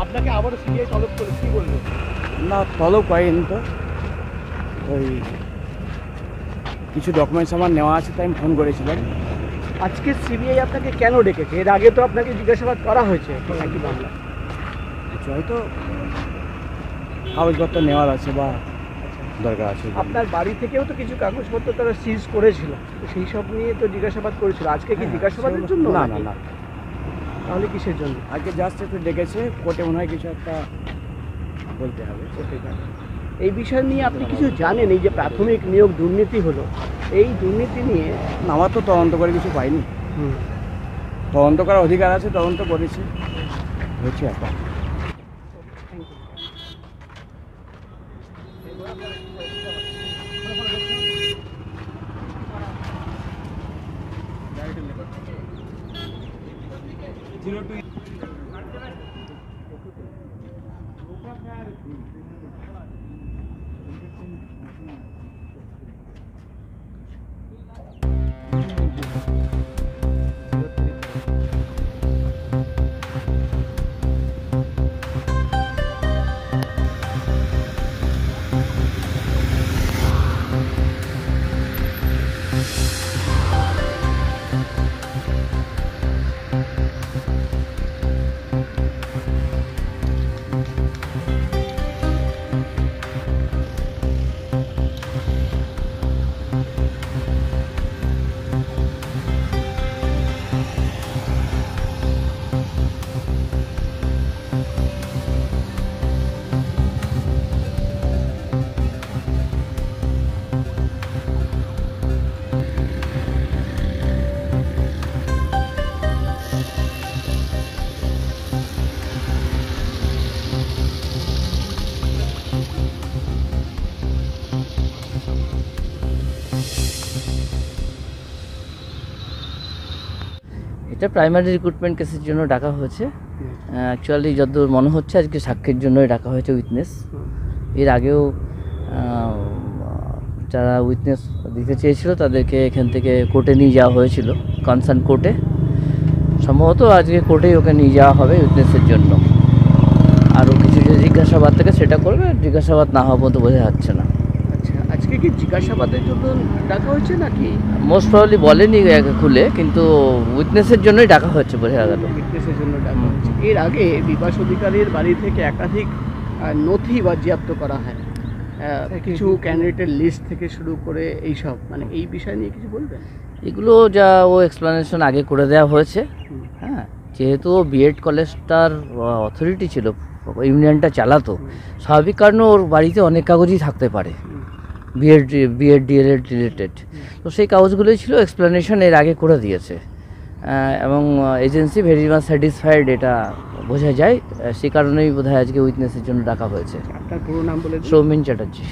আপনাকে আবারও সিবিআই তলব করে কি বললো? না, তলব করেনি তো, ওই কিছু ডকুমেন্টস আমার নেওয়া আছে তাই আমি ফোন করেছিলাম। আজকে সিবিআই আপনাকে কেন ডেকেছে? এর আগে তো আপনাকে জিজ্ঞাসাবাদ করা হয়েছে একই মামলা। হয়তো কাগজপত্র নেওয়ার আছে বা দরকার আছে। আপনার বাড়ি থেকেও তো কিছু কাগজপত্র তারা সিজ করেছিল, তো সেই সব নিয়ে তো জিজ্ঞাসাবাদ করেছিল। আজকে কি জিজ্ঞাসাবাদের জন্য? না না না, তাহলে কিসের জন্য? আজকে জাস্ট একটু ডেকেছে, কোর্টে মনে হয় কিছু একটা বলতে হবে। এই বিষয় নিয়ে আপনি কিছু জানেন? এই যে প্রাথমিক নিয়োগ দুর্নীতি হলো, এই দুর্নীতি নিয়ে আমার তো তদন্ত করে কিছু পাইনি। তদন্ত করার অধিকার আছে, তদন্ত করেছি, হচ্ছে এখন। এটা প্রাইমারি রিক্রুটমেন্ট কেসের জন্য ডাকা হয়েছে। অ্যাকচুয়ালি যতদূর মনে হচ্ছে আজকে সাক্ষীর জন্যই ডাকা হয়েছে, উইটনেস। এর আগেও যারা উইটনেস দিতে চেয়েছিল তাদেরকে এখান থেকে কোর্টে নিয়ে যাওয়া হয়েছিল, কনসার্ন কোর্টে। সম্ভবত আজকে কোর্টেই ওকে নিয়ে যাওয়া হবে উইটনেসের জন্য। আরও কিছু যে জিজ্ঞাসাবাদ থেকে সেটা করবে, জিজ্ঞাসাবাদ না হওয়া পর্যন্ত বোঝা যাচ্ছে না। আচ্ছা, আজকে কি জিজ্ঞাসাবাদের জন্য ডাকা হয়েছে নাকি? মোস্ট প্রবাবলি বলেনি খুলে, কিন্তু উইটনেসের জন্যই ডাকা হচ্ছে বোঝা গেল। উইটনেসের জন্য ডাকা হয়েছে। এর আগে বিকাশ অধিকারীর বাড়ি থেকে একাধিক নথি বাজেয়াপ্ত করা হয়, কিছু ক্যান্ডিডেটের লিস্ট থেকে শুরু করে এইসব, মানে এই বিষয় নিয়ে কিছু বলবেন? এগুলো যা ও এক্সপ্লানেশন আগে করে দেওয়া হয়েছে। হ্যাঁ, যেহেতু ও বিএড কলেজটার অথরিটি ছিল, ইউনিয়নটা চালাতো, স্বাভাবিক কারণে ওর বাড়িতে অনেক কাগজই থাকতে পারে বিএড ডিএলএড রিলেটেড। তো সেই কাগজগুলোই ছিল, এক্সপ্লানেশন এর আগে করে দিয়েছে এবং এজেন্সি ভেরি মাচ স্যাটিসফাইড, এটা বোঝা যায়। সে কারণেই বোধহয় আজকে উইটনেসের জন্য ডাকা হয়েছে। আপনার পুরো নাম বলে? সৌমেন চ্যাটার্জি।